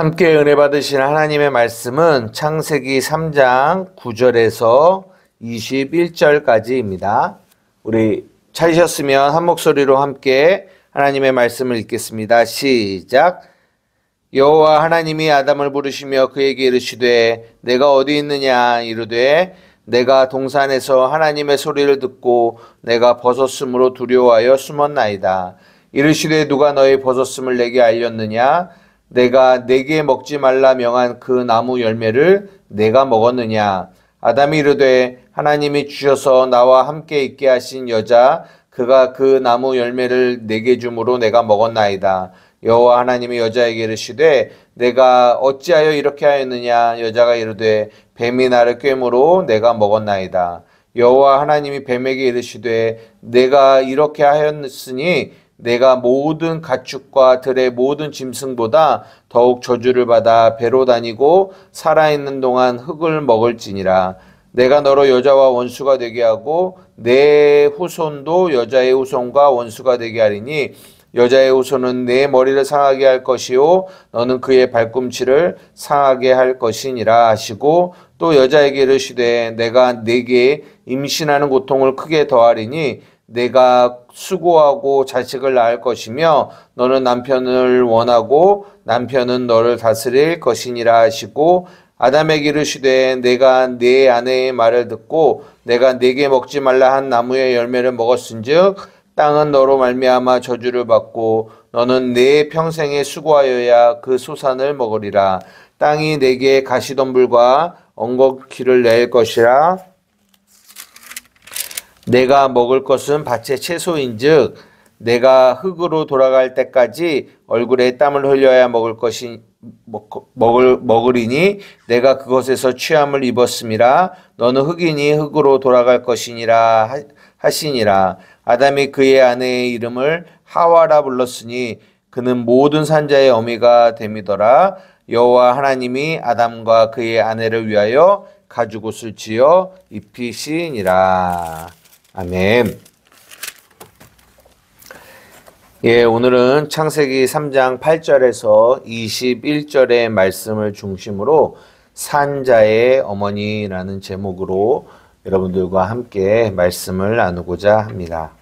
함께 은혜 받으신 하나님의 말씀은 창세기 3장 9절에서 21절까지입니다. 우리 찾으셨으면 한 목소리로 함께 하나님의 말씀을 읽겠습니다. 시작. 여호와 하나님이 아담을 부르시며 그에게 이르시되 내가 어디 있느냐 이르되 내가 동산에서 하나님의 소리를 듣고 내가 벗었으므로 두려워하여 숨었나이다. 이르시되 누가 너의 벗었음을 내게 알렸느냐? 내가 내게 먹지 말라 명한 그 나무 열매를 내가 먹었느냐? 아담이 이르되 하나님이 주셔서 나와 함께 있게 하신 여자 그가 그 나무 열매를 내게 주므로 내가 먹었나이다. 여호와 하나님이 여자에게 이르시되 내가 어찌하여 이렇게 하였느냐? 여자가 이르되 뱀이 나를 꿰므로 내가 먹었나이다. 여호와 하나님이 뱀에게 이르시되 내가 이렇게 하였으니 내가 모든 가축과 들의 모든 짐승보다 더욱 저주를 받아 배로 다니고 살아있는 동안 흙을 먹을지니라. 내가 너로 여자와 원수가 되게 하고 내 후손도 여자의 후손과 원수가 되게 하리니 여자의 후손은 내 머리를 상하게 할 것이요 너는 그의 발꿈치를 상하게 할 것이니라 하시고 또 여자에게 이르시되 내가 네게 임신하는 고통을 크게 더하리니 내가 수고하고 자식을 낳을 것이며 너는 남편을 원하고 남편은 너를 다스릴 것이니라 하시고 아담에게 이르시되 내가 네 아내의 말을 듣고 내가 네게 먹지 말라 한 나무의 열매를 먹었은즉 땅은 너로 말미암아 저주를 받고 너는 내 평생에 수고하여야 그 소산을 먹으리라. 땅이 네게 가시덤불과 엉겅퀴를 낼 것이라. 내가 먹을 것은 밭의 채소인즉 내가 흙으로 돌아갈 때까지 얼굴에 땀을 흘려야 먹으리니 내가 그것에서 취함을 입었음이라. 너는 흙이니 흙으로 돌아갈 것이니라 하시니라. 아담이 그의 아내의 이름을 하와라 불렀으니 그는 모든 산자의 어미가 됨이더라. 여호와 하나님이 아담과 그의 아내를 위하여 가죽옷을 지어 입히시니라. 아멘. 예, 오늘은 창세기 3장 8절에서 21절의 말씀을 중심으로 산자의 어머니라는 제목으로 여러분들과 함께 말씀을 나누고자 합니다.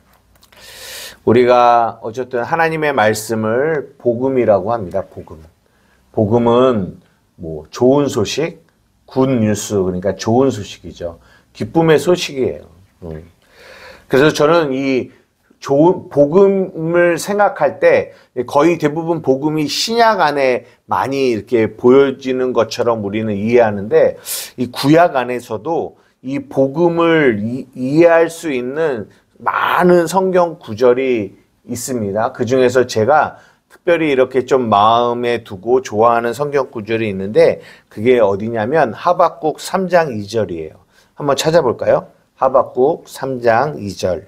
우리가 어쨌든 하나님의 말씀을 복음이라고 합니다. 복음은 뭐 좋은 소식, 굿 뉴스, 그러니까 좋은 소식이죠. 기쁨의 소식이에요. 그래서 저는 이 좋은 복음을 생각할 때 거의 대부분 복음이 신약 안에 많이 이렇게 보여지는 것처럼 우리는 이해하는데 이 구약 안에서도 이 복음을 이해할 수 있는 많은 성경 구절이 있습니다. 그 중에서 제가 특별히 이렇게 좀 마음에 두고 좋아하는 성경 구절이 있는데 그게 어디냐면 하박국 3장 2절이에요. 한번 찾아볼까요? 하박국 3장 2절.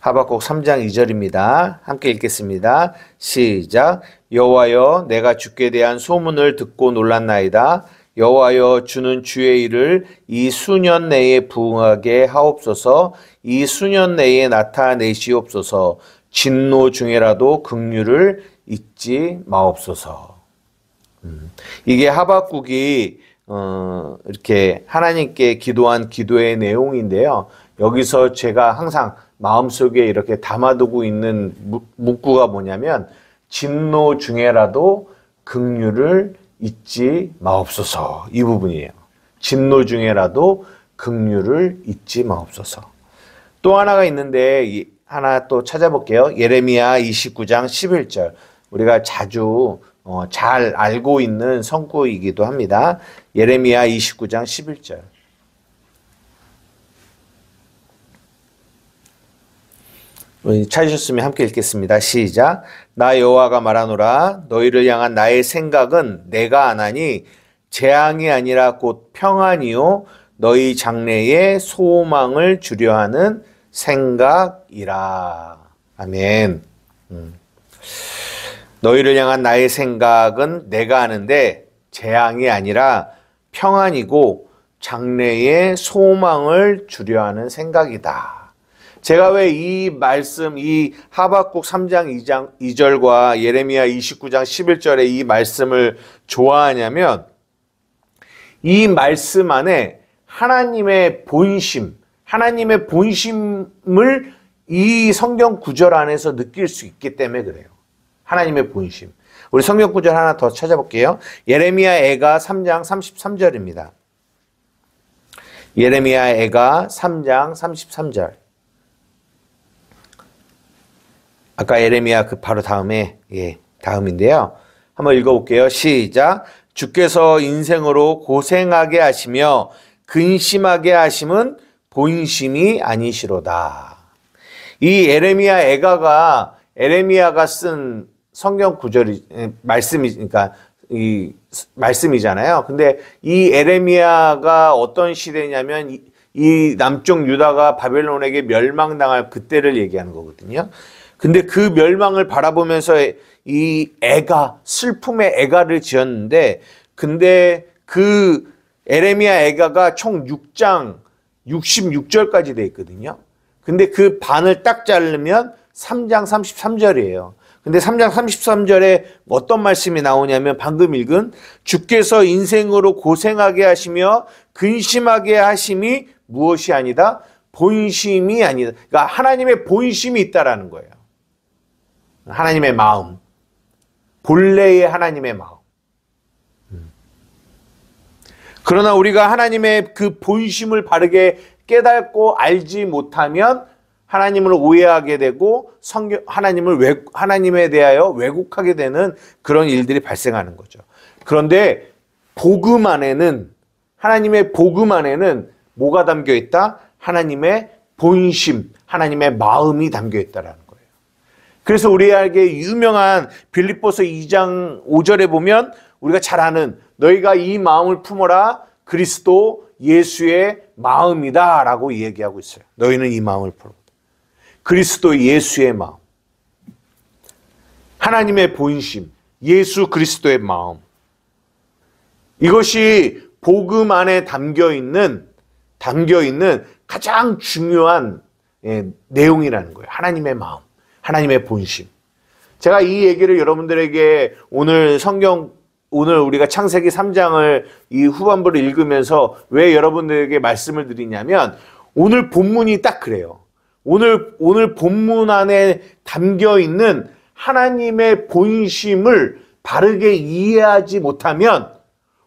하박국 3장 2절입니다. 함께 읽겠습니다. 시작. 여호와여 내가 주께 대한 소문을 듣고 놀랐나이다. 여호와여 주는 주의 일을 이 수년 내에 부응하게 하옵소서. 이 수년 내에 나타내시옵소서. 진노 중에라도 긍휼을 잊지 마옵소서. 이게 하박국이 이렇게 하나님께 기도한 기도의 내용인데요. 여기서 제가 항상 마음속에 이렇게 담아두고 있는 문구가 뭐냐면 진노 중에라도 긍휼을 잊지 마옵소서. 이 부분이에요. 진노 중에라도 긍휼을 잊지 마옵소서. 또 하나가 있는데 하나 또 찾아볼게요. 예레미야 29장 11절. 우리가 자주 잘 알고 있는 성구이기도 합니다. 예레미야 29장 11절. 찾으셨으면 함께 읽겠습니다. 시작. 나 여호와가 말하노라. 너희를 향한 나의 생각은 내가 안하니 재앙이 아니라 곧 평안이요 너희 장래에 소망을 주려 하는 생각이라. 아멘. 너희를 향한 나의 생각은 내가 아는데 재앙이 아니라 평안이고 장래에 소망을 주려 하는 생각이다. 제가 왜 이 말씀, 이 하박국 3장 2절과 예레미야 29장 11절의 이 말씀을 좋아하냐면, 이 말씀 안에 하나님의 본심을 이 성경 구절 안에서 느낄 수 있기 때문에 그래요. 하나님의 본심. 우리 성경 구절 하나 더 찾아볼게요. 예레미야 애가 3장 33절입니다. 예레미야 애가 3장 33절. 아까 예레미야 그 바로 다음에, 다음인데요. 한번 읽어볼게요. 시작. 주께서 인생으로 고생하게 하시며 근심하게 하심은 본심이 아니시로다. 이 예레미야 애가가 에레미야가 쓴 성경 구절이 말씀이니까 이 말씀이잖아요. 근데 이 에레미야가 어떤 시대냐면 이 남쪽 유다가 바벨론에게 멸망당할 그때를 얘기하는 거거든요. 근데 그 멸망을 바라보면서 이 애가 슬픔의 애가를 지었는데, 근데 그 에레미야 애가가 총 6장 66절까지 돼 있거든요. 근데 그 반을 딱 자르면 3장 33절이에요. 근데 3장 33절에 어떤 말씀이 나오냐면 방금 읽은 주께서 인생으로 고생하게 하시며 근심하게 하심이 무엇이 아니다? 본심이 아니다. 그러니까 하나님의 본심이 있다라는 거예요. 하나님의 마음. 본래의 하나님의 마음. 그러나 우리가 하나님의 그 본심을 바르게 깨닫고 알지 못하면 하나님을 오해하게 되고 하나님에 대하여 왜곡하게 되는 그런 일들이 발생하는 거죠. 그런데 복음 안에는, 하나님의 복음 안에는 뭐가 담겨 있다? 하나님의 본심, 하나님의 마음이 담겨 있다라는 거예요. 그래서 우리에게 유명한 빌립보서 2장 5절에 보면 우리가 잘 아는 너희가 이 마음을 품어라 그리스도 예수의 마음이다 라고 얘기하고 있어요. 너희는 이 마음을 품어라. 그리스도 예수의 마음. 하나님의 본심, 예수 그리스도의 마음. 이것이 복음 안에 담겨 있는 가장 중요한 내용이라는 거예요. 하나님의 마음, 하나님의 본심. 제가 이 얘기를 여러분들에게 오늘 우리가 창세기 3장을 이 후반부를 읽으면서 왜 여러분들에게 말씀을 드리냐면 오늘 본문이 딱 그래요. 오늘 본문 안에 담겨 있는 하나님의 본심을 바르게 이해하지 못하면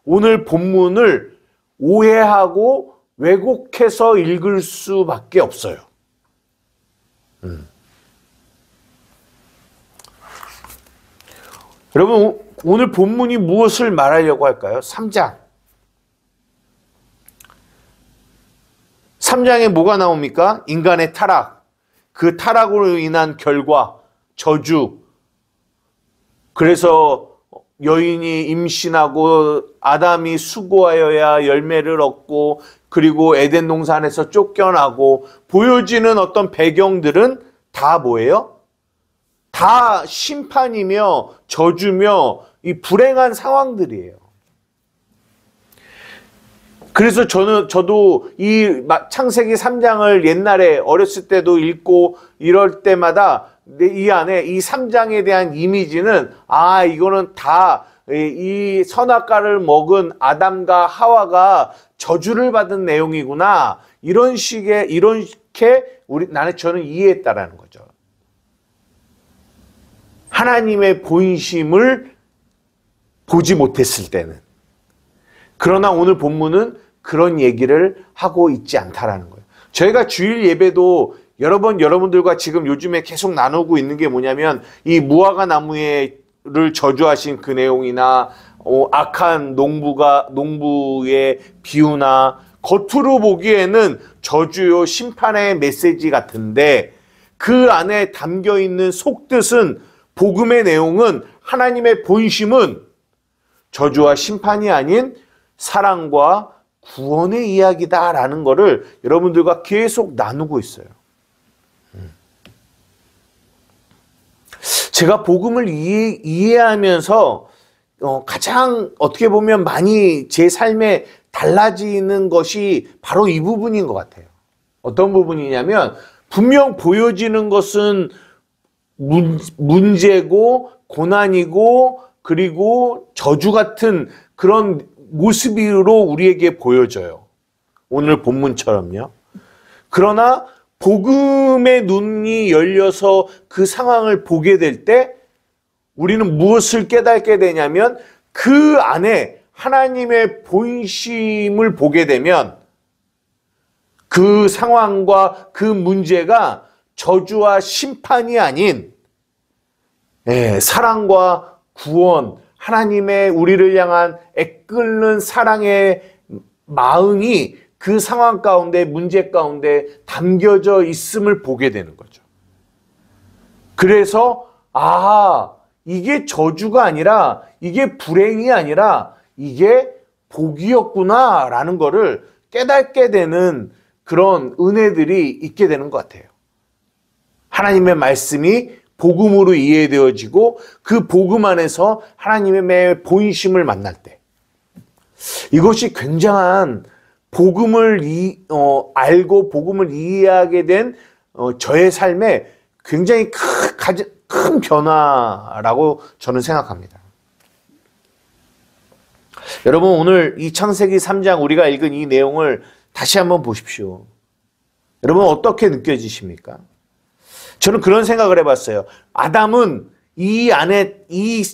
오늘 본문을 오해하고 왜곡해서 읽을 수밖에 없어요. 여러분, 오늘 본문이 무엇을 말하려고 할까요? 3장에 뭐가 나옵니까? 인간의 타락, 그 타락으로 인한 결과, 저주. 그래서 여인이 임신하고 아담이 수고하여야 열매를 얻고 그리고 에덴 동산에서 쫓겨나고 보여지는 어떤 배경들은 다 뭐예요? 다 심판이며 저주며 이 불행한 상황들이에요. 그래서 저도 이 창세기 3장을 옛날에 어렸을 때도 읽고 이럴 때마다 이 안에 이 3장에 대한 이미지는 이거는 다 이 선악과를 먹은 아담과 하와가 저주를 받은 내용이구나. 이렇게 저는 이해했다라는 거죠. 하나님의 본심을 보지 못했을 때는. 그러나 오늘 본문은 그런 얘기를 하고 있지 않다라는 거예요. 저희가 주일 예배도 여러분들과 지금 요즘에 계속 나누고 있는 게 뭐냐면 이 무화과 나무를 저주하신 그 내용이나 악한 농부의 비유나 겉으로 보기에는 저주요 심판의 메시지 같은데 그 안에 담겨 있는 속뜻은 복음의 내용은 하나님의 본심은 저주와 심판이 아닌 사랑과 구원의 이야기다라는 것을 여러분들과 계속 나누고 있어요. 제가 복음을 이해하면서 가장 어떻게 보면 많이 제 삶에 달라지는 것이 바로 이 부분인 것 같아요. 어떤 부분이냐면 분명 보여지는 것은 문제고 고난이고 그리고 저주 같은 그런 모습으로 우리에게 보여져요. 오늘 본문처럼요. 그러나 복음의 눈이 열려서 그 상황을 보게 될 때 우리는 무엇을 깨닫게 되냐면 그 안에 하나님의 본심을 보게 되면 그 상황과 그 문제가 저주와 심판이 아닌 사랑과 구원, 하나님의 우리를 향한 애끓는 사랑의 마음이 그 상황 가운데, 문제 가운데 담겨져 있음을 보게 되는 거죠. 그래서 이게 저주가 아니라, 이게 불행이 아니라 이게 복이었구나 라는 거를 깨닫게 되는 그런 은혜들이 있게 되는 것 같아요. 하나님의 말씀이 복음으로 이해되어지고 그 복음 안에서 하나님의 본심을 만날 때 이것이 굉장한 복음을 알고 복음을 이해하게 된 저의 삶에 굉장히 큰 변화라고 저는 생각합니다. 여러분 오늘 이 창세기 3장 우리가 읽은 이 내용을 다시 한번 보십시오. 여러분 어떻게 느껴지십니까? 저는 그런 생각을 해봤어요. 아담은 이 안에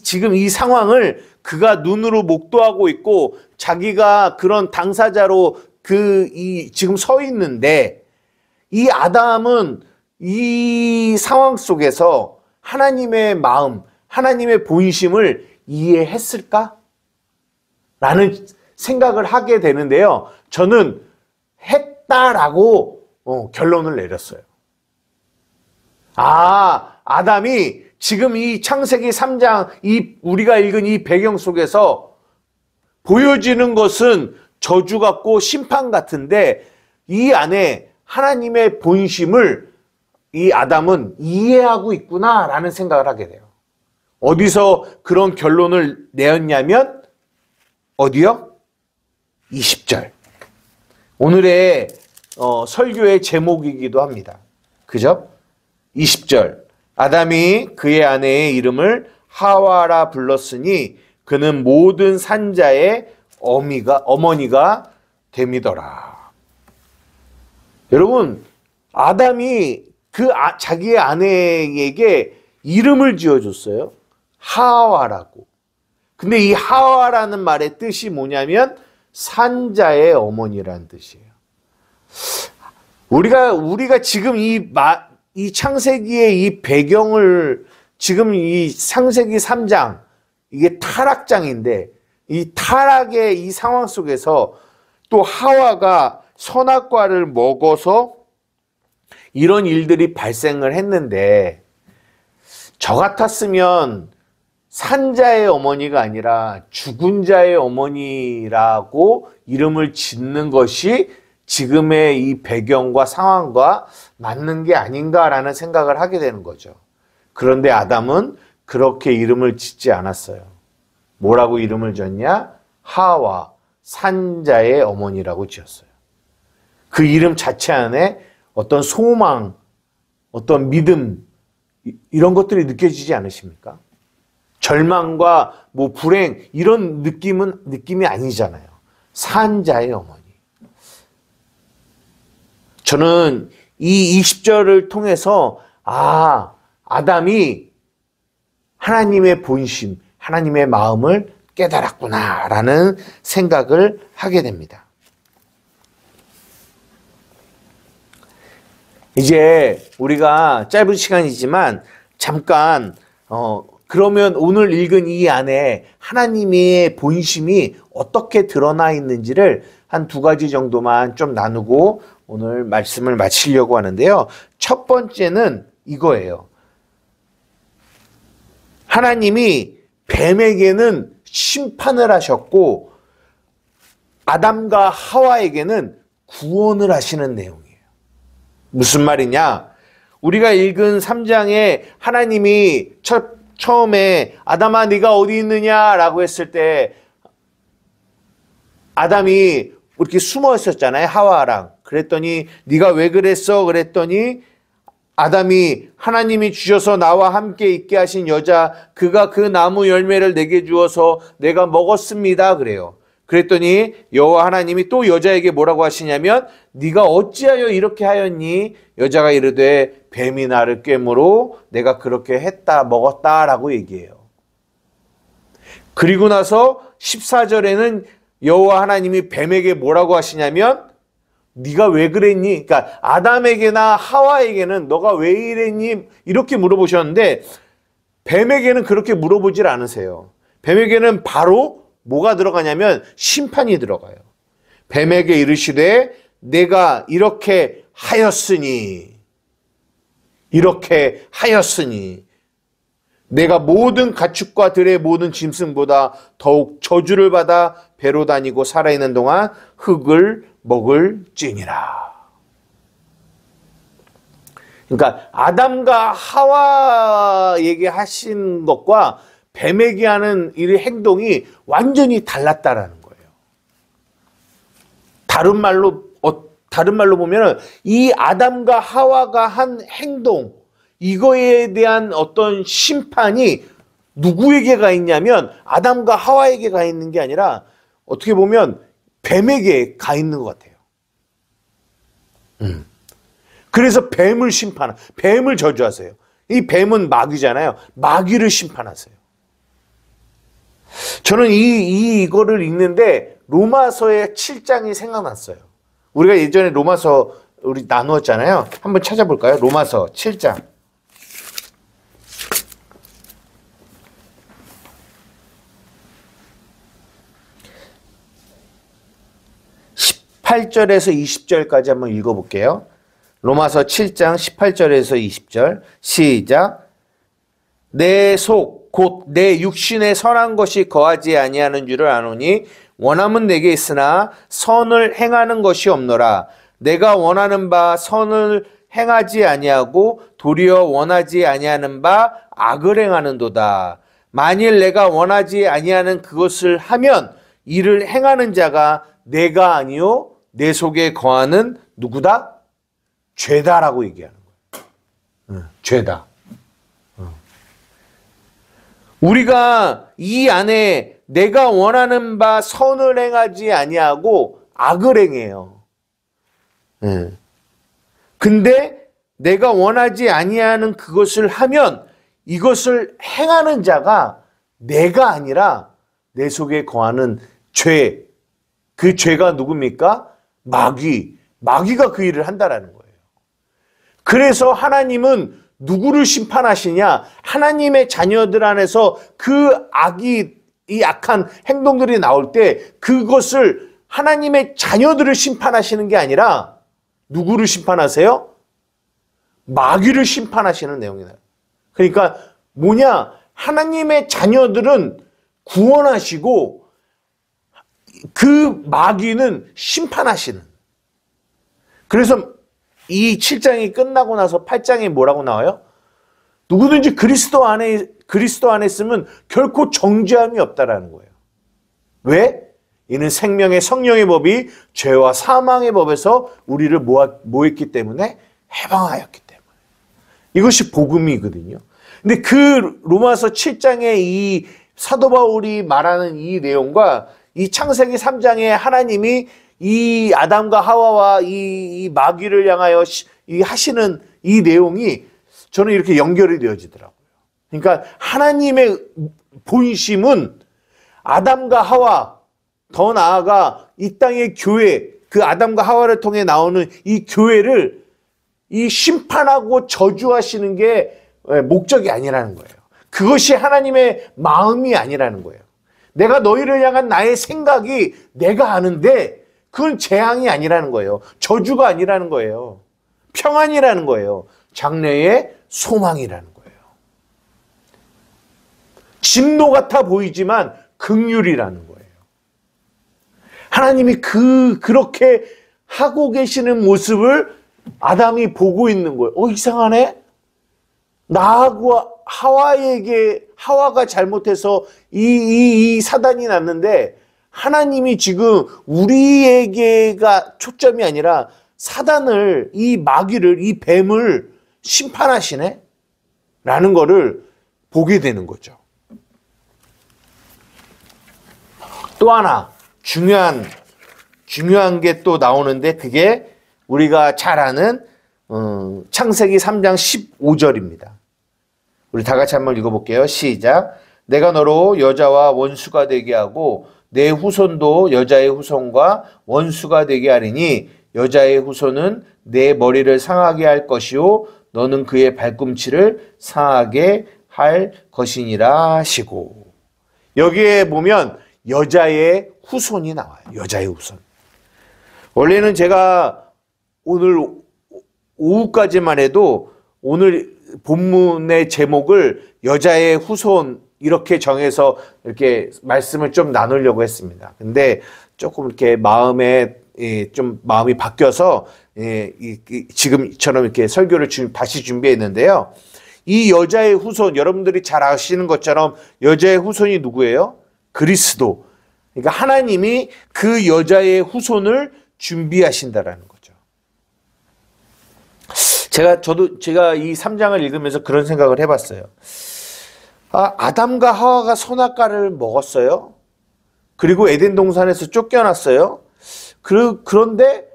지금 이 상황을 그가 눈으로 목도하고 있고 자기가 그런 당사자로 지금 서 있는데 이 아담은 이 상황 속에서 하나님의 마음, 하나님의 본심을 이해했을까? 라는 생각을 하게 되는데요. 저는 했다라고 결론을 내렸어요. 아담이 지금 이 창세기 3장 우리가 읽은 이 배경 속에서 보여지는 것은 저주 같고 심판 같은데 이 안에 하나님의 본심을 이 아담은 이해하고 있구나라는 생각을 하게 돼요. 어디서 그런 결론을 내었냐면 어디요? 20절. 오늘의 설교의 제목이기도 합니다. 그죠? 20절. 아담이 그의 아내의 이름을 하와라 불렀으니 그는 모든 산자의 어머니가 됨이더라. 여러분, 아담이 자기의 아내에게 이름을 지어줬어요. 하와라고. 근데 이 하와라는 말의 뜻이 뭐냐면 산자의 어머니라는 뜻이에요. 우리가 지금 이 창세기의 이 배경을 지금 이 창세기 3장 이게 타락장인데 이 타락의 이 상황 속에서 또 하와가 선악과를 먹어서 이런 일들이 발생을 했는데 저 같았으면 산자의 어머니가 아니라 죽은 자의 어머니라고 이름을 짓는 것이 지금의 이 배경과 상황과 맞는 게 아닌가라는 생각을 하게 되는 거죠. 그런데 아담은 그렇게 이름을 짓지 않았어요. 뭐라고 이름을 졌냐? 하와, 산자의 어머니라고 지었어요. 그 이름 자체 안에 어떤 소망, 어떤 믿음 이런 것들이 느껴지지 않으십니까? 절망과 불행 이런 느낌이 아니잖아요. 산자의 어머니. 저는 이 20절을 통해서 아담이 하나님의 본심, 하나님의 마음을 깨달았구나라는 생각을 하게 됩니다. 이제 우리가 짧은 시간이지만 잠깐 그러면 오늘 읽은 이 안에 하나님의 본심이 어떻게 드러나 있는지를 한 2가지 정도만 좀 나누고 오늘 말씀을 마치려고 하는데요. 첫 번째는 이거예요. 하나님이 뱀에게는 심판을 하셨고 아담과 하와에게는 구원을 하시는 내용이에요. 무슨 말이냐? 우리가 읽은 3장에 하나님이 처음에 아담아 네가 어디 있느냐라고 했을 때 아담이 이렇게 숨어 있었잖아요. 하와랑. 그랬더니 네가 왜 그랬어? 그랬더니 아담이 하나님이 주셔서 나와 함께 있게 하신 여자, 그가 그 나무 열매를 내게 주어서 내가 먹었습니다. 그래요. 그랬더니 여호와 하나님이 또 여자에게 뭐라고 하시냐면 네가 어찌하여 이렇게 하였니? 여자가 이르되 뱀이 나를 꿰므로 내가 그렇게 했다 먹었다라고 얘기해요. 그리고 나서 14절에는 여호와 하나님이 뱀에게 뭐라고 하시냐면 네가 왜 그랬니? 그러니까 아담에게나 하와에게는 너가 왜 이랬니? 이렇게 물어보셨는데 뱀에게는 그렇게 물어보질 않으세요. 뱀에게는 바로 뭐가 들어가냐면 심판이 들어가요. 뱀에게 이르시되 내가 이렇게 하였으니 내가 모든 가축과 들의 모든 짐승보다 더욱 저주를 받아 배로 다니고 살아있는 동안 흙을 먹을지니라. 그러니까 아담과 하와에게 하신 것과 뱀에게 하는 이 행동이 완전히 달랐다라는 거예요. 다른 말로 보면 이 아담과 하와가 한 행동, 이거에 대한 어떤 심판이 누구에게 가 있냐면 아담과 하와에게 가 있는 게 아니라 어떻게 보면 뱀에게 가 있는 것 같아요. 그래서 뱀을 저주하세요. 이 뱀은 마귀잖아요. 마귀를 심판하세요. 저는 이거를 읽는데 로마서의 7장이 생각났어요. 우리가 예전에 로마서 우리 나누었잖아요. 한번 찾아볼까요? 로마서 7장. 18절에서 20절까지 한번 읽어볼게요. 로마서 7장 18절에서 20절 시작. 내 속 곧 내 육신에 선한 것이 거하지 아니하는 줄을 아노니 원함은 내게 있으나 선을 행하는 것이 없노라. 내가 원하는 바 선을 행하지 아니하고 도리어 원하지 아니하는 바 악을 행하는도다. 만일 내가 원하지 아니하는 그것을 하면 이를 행하는 자가 내가 아니요 내 속에 거하는 누구다? 죄다라고 얘기하는 거예요. 죄다. 우리가 이 안에 내가 원하는 바 선을 행하지 아니하고 악을 행해요. 근데 내가 원하지 아니하는 그것을 하면 이것을 행하는 자가 내가 아니라 내 속에 거하는 죄. 그 죄가 누굽니까? 마귀가 그 일을 한다라는 거예요. 그래서 하나님은 누구를 심판하시냐? 하나님의 자녀들 안에서 그 이 악한 행동들이 나올 때 그것을 하나님의 자녀들을 심판하시는 게 아니라 누구를 심판하세요? 마귀를 심판하시는 내용이다. 그러니까 뭐냐? 하나님의 자녀들은 구원하시고 그 마귀는 심판하시는. 그래서 이 7장이 끝나고 나서 8장에 뭐라고 나와요? 누구든지 그리스도 안에 있으면 결코 정죄함이 없다라는 거예요. 왜? 이는 생명의 성령의 법이 죄와 사망의 법에서 우리를 뭐했기 때문에? 해방하였기 때문에. 이것이 복음이거든요. 근데 그 로마서 7장의 이 사도 바울이 말하는 이 내용과 이 창세기 3장에 하나님이 이 아담과 하와와 이 마귀를 향하여 하시는 이 내용이 저는 이렇게 연결이 되어지더라고요. 그러니까 하나님의 본심은 아담과 하와, 더 나아가 이 땅의 교회, 그 아담과 하와를 통해 나오는 이 교회를 이 심판하고 저주하시는 게 목적이 아니라는 거예요. 그것이 하나님의 마음이 아니라는 거예요. 내가 너희를 향한 나의 생각이 내가 아는데 그건 재앙이 아니라는 거예요. 저주가 아니라는 거예요. 평안이라는 거예요. 장래의 소망이라는 거예요. 진노 같아 보이지만 긍휼이라는 거예요. 하나님이 그렇게 하고 계시는 모습을 아담이 보고 있는 거예요. 이상하네? 나하고 하와가 잘못해서 이 사단이 났는데 하나님이 지금 우리에게가 초점이 아니라 사단을, 이 마귀를, 이 뱀을 심판하시네? 라는 거를 보게 되는 거죠. 또 하나 중요한 게 또 나오는데 그게 우리가 잘 아는 창세기 3장 15절입니다. 우리 다 같이 한번 읽어볼게요. 시작. 내가 너로 여자와 원수가 되게 하고 내 후손도 여자의 후손과 원수가 되게 하리니 여자의 후손은 내 머리를 상하게 할 것이요 너는 그의 발꿈치를 상하게 할 것이니라 하시고, 여기에 보면 여자의 후손이 나와요. 여자의 후손. 원래는 제가 오늘 오후까지만 해도 오늘 본문의 제목을 여자의 후손 이렇게 정해서 이렇게 말씀을 좀 나누려고 했습니다. 근데 조금 이렇게 마음이 바뀌어서 지금처럼 이렇게 설교를 다시 준비했는데요. 이 여자의 후손, 여러분들이 잘 아시는 것처럼 여자의 후손이 누구예요? 그리스도. 그러니까 하나님이 그 여자의 후손을 준비하신다라는 거죠. 제가 이 3장을 읽으면서 그런 생각을 해봤어요. 아담과 하와가 선악과를 먹었어요. 그리고 에덴 동산에서 쫓겨났어요. 그런데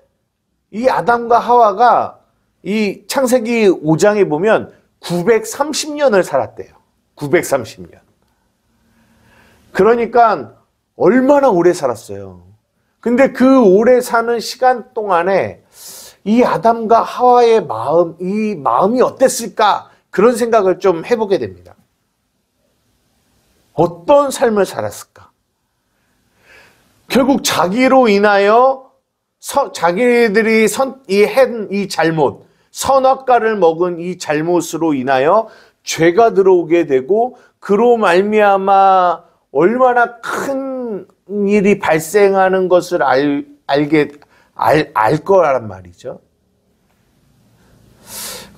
이 아담과 하와가 이 창세기 5장에 보면 930년을 살았대요. 930년. 그러니까 얼마나 오래 살았어요. 근데 그 오래 사는 시간 동안에 이 아담과 하와의 이 마음이 어땠을까? 그런 생각을 좀 해보게 됩니다. 어떤 삶을 살았을까? 결국 자기로 인하여 자기들이 이 잘못, 선악과를 먹은 이 잘못으로 인하여 죄가 들어오게 되고 그로 말미암아 얼마나 큰 일이 발생하는 것을 알 거란 말이죠.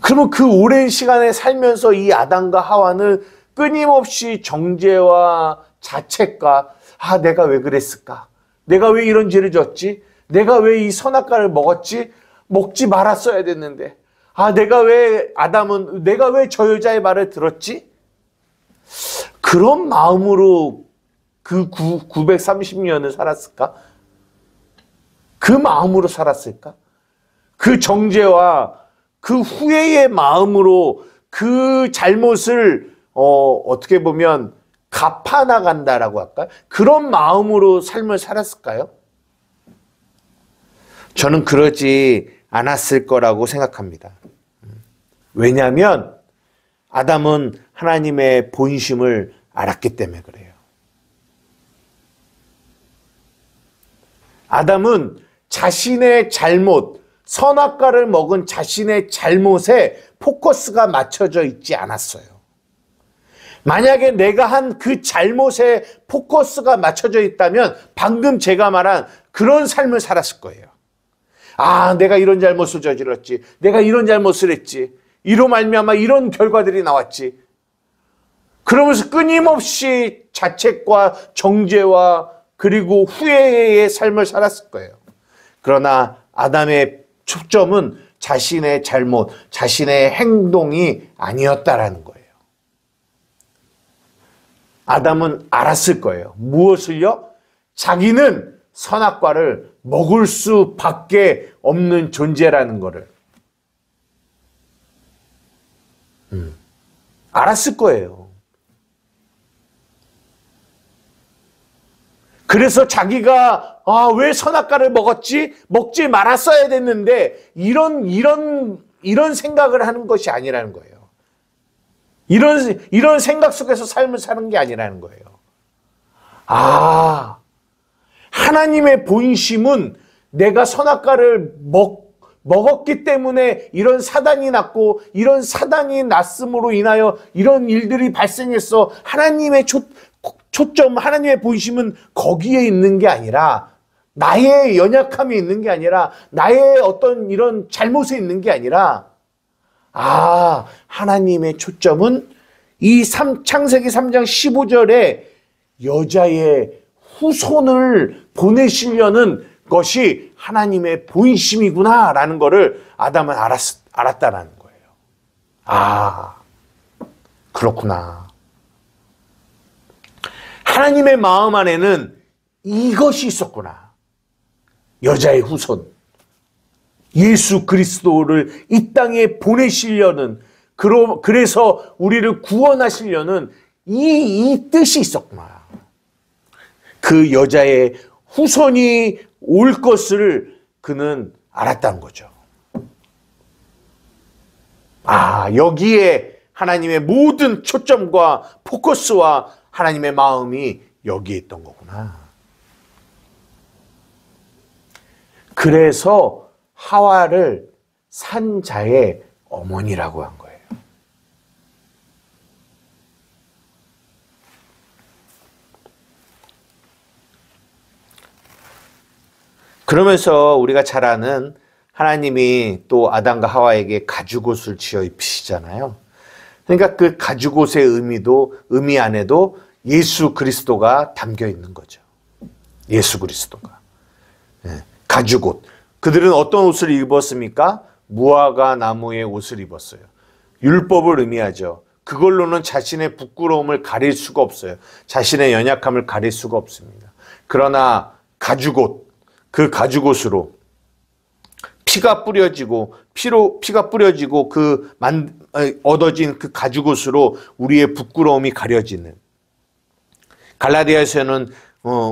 그러면 그 오랜 시간에 살면서 이 아담과 하와는 끊임없이 정죄와 자책과 내가 왜 그랬을까? 내가 왜 이런 죄를 졌지? 내가 왜 이 선악과를 먹었지? 먹지 말았어야 됐는데. 내가 왜 저 여자의 말을 들었지? 그런 마음으로 그 930년을 살았을까? 그 마음으로 살았을까? 그 정죄와 그 후회의 마음으로 그 잘못을 어떻게 보면 갚아나간다라고 할까요? 그런 마음으로 삶을 살았을까요? 저는 그러지 않았을 거라고 생각합니다. 왜냐하면 아담은 하나님의 본심을 알았기 때문에 그래요. 아담은 자신의 잘못, 선악과를 먹은 자신의 잘못에 포커스가 맞춰져 있지 않았어요. 만약에 내가 한 그 잘못에 포커스가 맞춰져 있다면 방금 제가 말한 그런 삶을 살았을 거예요. 내가 이런 잘못을 저질렀지. 내가 이런 잘못을 했지. 이로 말미암아 이런 결과들이 나왔지. 그러면서 끊임없이 자책과 정죄와 그리고 후회의 삶을 살았을 거예요. 그러나 아담의 초점은 자신의 잘못, 자신의 행동이 아니었다라는 거예요. 아담은 알았을 거예요. 무엇을요? 자기는 선악과를 먹을 수밖에 없는 존재라는 거를 알았을 거예요. 그래서 자기가 왜 선악과를 먹었지? 먹지 말았어야 됐는데 이런 생각을 하는 것이 아니라는 거예요. 이런 생각 속에서 삶을 사는 게 아니라는 거예요. 하나님의 본심은 내가 선악과를 먹었기 때문에 이런 사단이 났고 이런 사단이 났음으로 인하여 이런 일들이 발생했어. 하나님의 초점, 하나님의 본심은 거기에 있는 게 아니라 나의 연약함이 있는 게 아니라 나의 어떤 이런 잘못에 있는 게 아니라 하나님의 초점은 이 창세기 3장 15절에 여자의 후손을 보내시려는 것이 하나님의 본심이구나라는 것을 아담은 알았다라는 거예요. 아, 그렇구나. 하나님의 마음 안에는 이것이 있었구나. 여자의 후손. 예수 그리스도를 이 땅에 보내시려는, 그래서 우리를 구원하시려는 이 뜻이 있었구나. 그 여자의 후손이 올 것을 그는 알았다는 거죠. 아, 여기에 하나님의 모든 초점과 포커스와 하나님의 마음이 여기에 있던 거구나. 그래서 하와를 산자의 어머니라고 한 거예요. 그러면서 우리가 잘 아는 하나님이 또 아담과 하와에게 가죽옷을 지어 입히시잖아요. 그러니까 그 가죽옷의 의미 안에도 예수 그리스도가 담겨 있는 거죠. 예수 그리스도가. 가죽옷. 그들은 어떤 옷을 입었습니까? 무화과 나무의 옷을 입었어요. 율법을 의미하죠. 그걸로는 자신의 부끄러움을 가릴 수가 없어요. 자신의 연약함을 가릴 수가 없습니다. 그러나 가죽옷, 그 가죽옷으로 피가 뿌려지고 얻어진 그 가죽옷으로 우리의 부끄러움이 가려지는, 갈라디아서는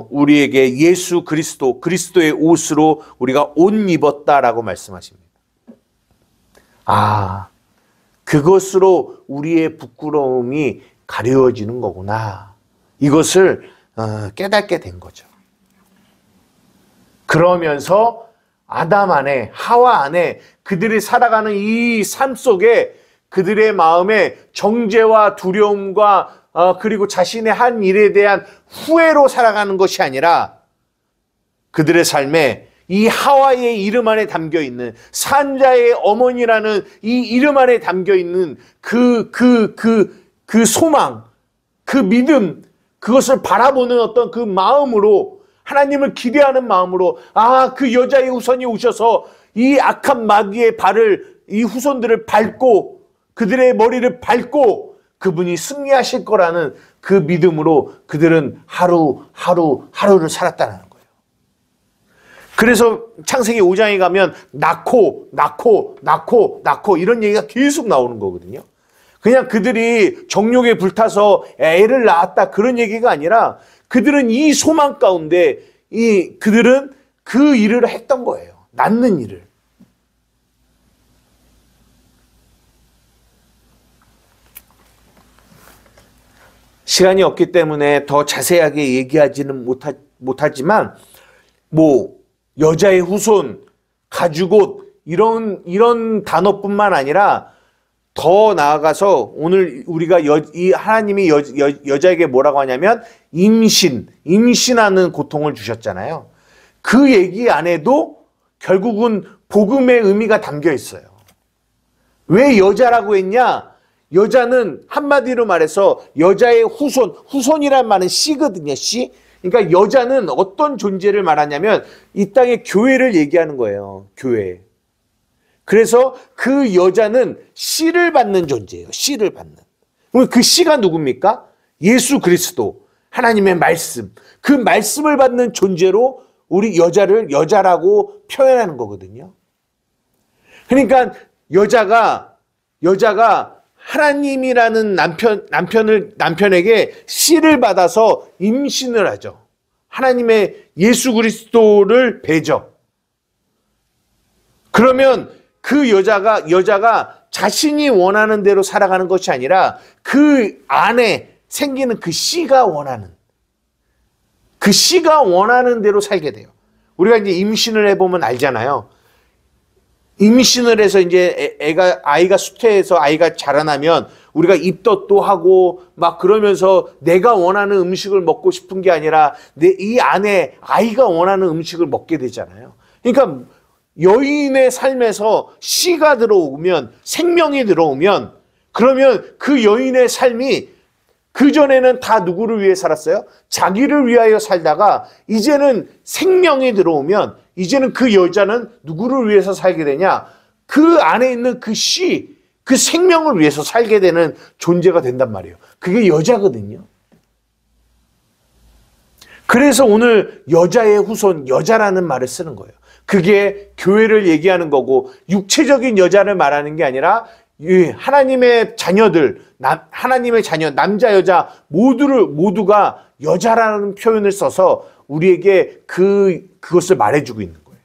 우리에게 예수 그리스도의 옷으로 우리가 옷 입었다라고 말씀하십니다. 아, 그것으로 우리의 부끄러움이 가려지는 거구나. 이것을 깨닫게 된 거죠. 그러면서 아담 안에, 하와 안에 그들이 살아가는 이 삶 속에 그들의 마음에 정죄와 두려움과 그리고 자신의 한 일에 대한 후회로 살아가는 것이 아니라 그들의 삶에 이 하와의 이름 안에 담겨있는, 산자의 어머니라는 이 이름 안에 담겨있는 그 소망, 그 믿음, 그것을 바라보는 어떤 그 마음으로, 하나님을 기대하는 마음으로, 아, 그 여자의 후손이 오셔서 이 악한 마귀의 발을, 이 후손들을 밟고 그들의 머리를 밟고 그분이 승리하실 거라는 그 믿음으로 그들은 하루를 살았다는 거예요. 그래서 창세기 5장에 가면 낳고 이런 얘기가 계속 나오는 거거든요. 그냥 그들이 정욕에 불타서 애를 낳았다 그런 얘기가 아니라 그들은 이 소망 가운데 그들은 그 일을 했던 거예요. 낳는 일을. 시간이 없기 때문에 더 자세하게 얘기하지는 못하지만 여자의 후손, 가죽옷 이런 단어뿐만 아니라 더 나아가서 오늘 우리가 이 하나님이 여자에게 뭐라고 하냐면 임신하는 고통을 주셨잖아요. 그 얘기 안에도 결국은 복음의 의미가 담겨 있어요. 왜 여자라고 했냐? 여자는 한마디로 말해서 여자의 후손이란 말은 씨거든요. 씨. 그러니까 여자는 어떤 존재를 말하냐면 이 땅의 교회를 얘기하는 거예요. 교회. 그래서 그 여자는 씨를 받는 존재예요. 씨를 받는. 그럼 그 씨가 누굽니까? 예수 그리스도, 하나님의 말씀. 그 말씀을 받는 존재로 우리 여자를 여자라고 표현하는 거거든요. 그러니까 여자가 하나님이라는 남편에게 씨를 받아서 임신을 하죠. 하나님의 예수 그리스도를 배죠. 그러면 그 여자가 자신이 원하는 대로 살아가는 것이 아니라 그 안에 생기는 그 씨가 원하는 대로 살게 돼요. 우리가 이제 임신을 해보면 알잖아요. 임신을 해서 이제 아이가 수태해서 아이가 자라나면 우리가 입덧도 하고 막 그러면서 내가 원하는 음식을 먹고 싶은 게 아니라 이 안에 아이가 원하는 음식을 먹게 되잖아요. 그러니까 여인의 삶에서 씨가 들어오면, 생명이 들어오면, 그러면 그 여인의 삶이 그전에는 다 누구를 위해 살았어요? 자기를 위하여 살다가 이제는 생명이 들어오면 이제는 그 여자는 누구를 위해서 살게 되냐? 그 안에 있는 그 씨, 그 생명을 위해서 살게 되는 존재가 된단 말이에요. 그게 여자거든요. 그래서 오늘 여자의 후손, 여자라는 말을 쓰는 거예요. 그게 교회를 얘기하는 거고 육체적인 여자를 말하는 게 아니라 하나님의 자녀들, 하나님의 자녀, 남자, 여자 모두가 여자라는 표현을 써서 우리에게 그것을 말해주고 있는 거예요.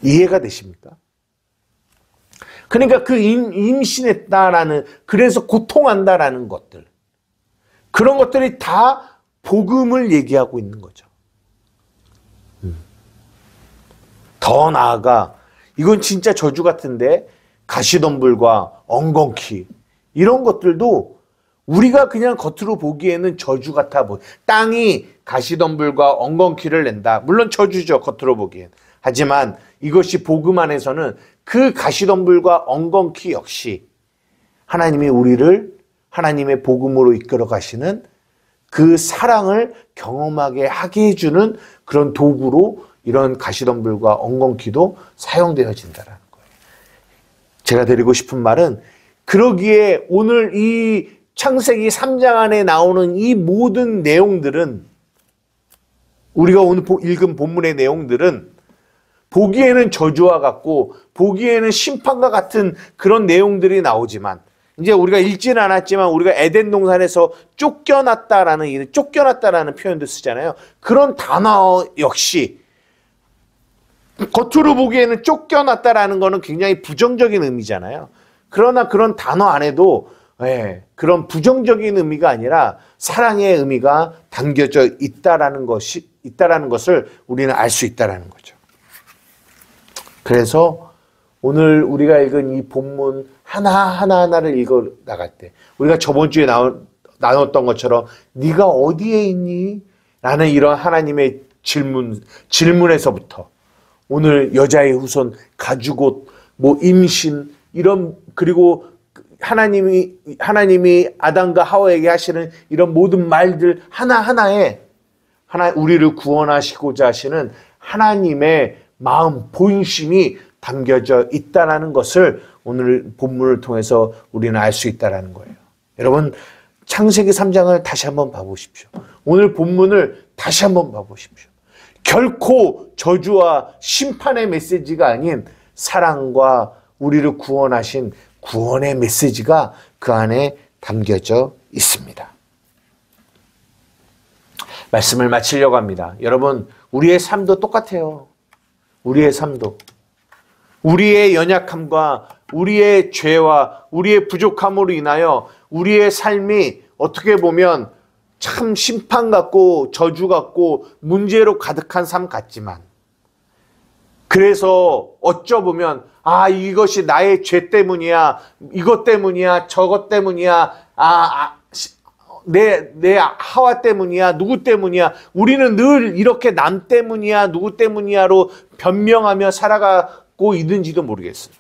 이해가 되십니까? 그러니까 그 임신했다라는, 그래서 고통한다라는 것들, 그런 것들이 다 복음을 얘기하고 있는 거죠. 더 나아가 이건 진짜 저주 같은데 가시덤불과 엉겅퀴 이런 것들도 우리가 그냥 겉으로 보기에는 저주 같아 보여. 땅이 가시덤불과 엉겅퀴를 낸다. 물론 저주죠, 겉으로 보기엔. 하지만 이것이 복음 안에서는 그 가시덤불과 엉겅퀴 역시 하나님이 우리를 하나님의 복음으로 이끌어 가시는 그 사랑을 경험하게 하게 해주는 그런 도구로 이런 가시덤불과 엉겅퀴도 사용되어진다는 거예요. 제가 드리고 싶은 말은, 그러기에 오늘 이 창세기 3장 안에 나오는 이 모든 내용들은, 우리가 오늘 읽은 본문의 내용들은 보기에는 저주와 같고 보기에는 심판과 같은 그런 내용들이 나오지만, 이제 우리가 읽지는 않았지만 우리가 에덴 동산에서 쫓겨났다라는 표현도 쓰잖아요. 그런 단어 역시 겉으로 보기에는 쫓겨났다라는 거는 굉장히 부정적인 의미잖아요. 그러나 그런 단어 안에도 그런 부정적인 의미가 아니라 사랑의 의미가 담겨져 있다라는 것을 우리는 알 수 있다라는 거죠. 그래서 오늘 우리가 읽은 이 본문 하나하나를 읽어 나갈 때, 우리가 저번 주에 나눴던 것처럼 네가 어디에 있니? 라는 이런 하나님의 질문에서부터 오늘 여자의 후손, 가죽옷, 임신, 이런, 그리고 하나님이 아담과 하와에게 하시는 이런 모든 말들 하나하나에 우리를 구원하시고자 하시는 하나님의 마음, 본심이 담겨져 있다는 것을 오늘 본문을 통해서 우리는 알 수 있다는 거예요. 여러분, 창세기 3장을 다시 한번 봐보십시오. 오늘 본문을 다시 한번 봐보십시오. 결코 저주와 심판의 메시지가 아닌 사랑과 우리를 구원하신 구원의 메시지가 그 안에 담겨져 있습니다. 말씀을 마치려고 합니다. 여러분, 우리의 삶도 똑같아요. 우리의 삶도. 우리의 연약함과 우리의 죄와 우리의 부족함으로 인하여 우리의 삶이 어떻게 보면 참 심판 같고 저주 같고 문제로 가득한 삶 같지만, 그래서 어쩌보면 이것이 나의 죄 때문이야, 이것 때문이야, 저것 때문이야, 내 하와 때문이야, 누구 때문이야, 우리는 늘 이렇게 남 때문이야, 누구 때문이야로 변명하며 살아가고 있는지도 모르겠어요.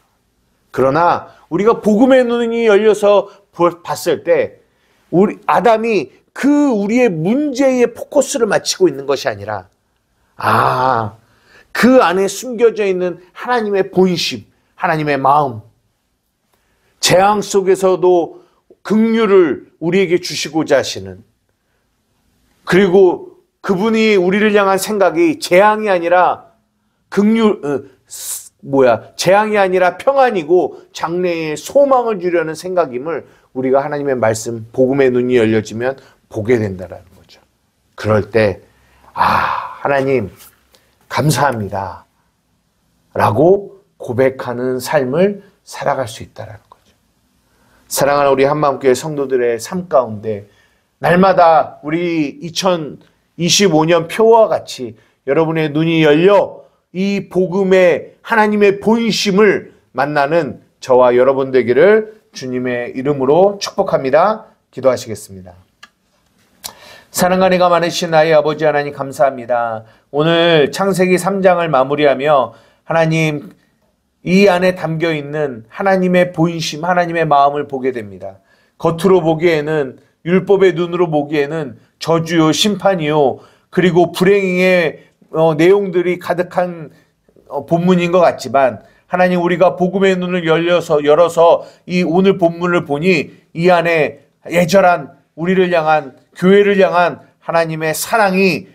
그러나 우리가 복음의 눈이 열려서 봤을 때 아담이 우리의 문제에 포커스를 맞추고 있는 것이 아니라 그 안에 숨겨져 있는 하나님의 본심, 하나님의 마음, 재앙 속에서도 긍휼을 우리에게 주시고자 하시는, 그리고 그분이 우리를 향한 생각이 재앙이 아니라 재앙이 아니라 평안이고 장래에 소망을 주려는 생각임을 우리가 하나님의 말씀, 복음의 눈이 열려지면 보게 된다는 거죠. 그럴 때 하나님 감사합니다 라고 고백하는 삶을 살아갈 수 있다는 거죠. 사랑하는 우리 한마음교회 성도들의 삶 가운데 날마다 우리 2025년 표와 같이 여러분의 눈이 열려 이 복음의 하나님의 본심을 만나는 저와 여러분 되기를 주님의 이름으로 축복합니다. 기도하시겠습니다. 사랑과 은혜가 많으신 나의 아버지 하나님, 감사합니다. 오늘 창세기 3장을 마무리하며 하나님, 이 안에 담겨있는 하나님의 본심, 하나님의 마음을 보게 됩니다. 겉으로 보기에는, 율법의 눈으로 보기에는 저주요, 심판이요, 그리고 불행의 내용들이 가득한 본문인 것 같지만 하나님, 우리가 복음의 눈을 열어서 이 오늘 본문을 보니 이 안에 애절한 우리를 향한, 교회를 향한 하나님의 사랑이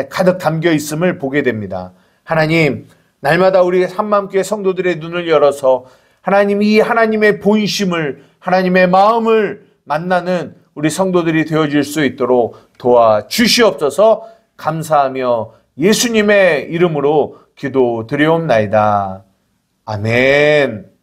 가득 담겨 있음을 보게 됩니다. 하나님, 날마다 우리 한마음교회 성도들의 눈을 열어서 하나님, 이 하나님의 본심을, 하나님의 마음을 만나는 우리 성도들이 되어질 수 있도록 도와주시옵소서. 감사하며 예수님의 이름으로 기도드리옵나이다. 아멘.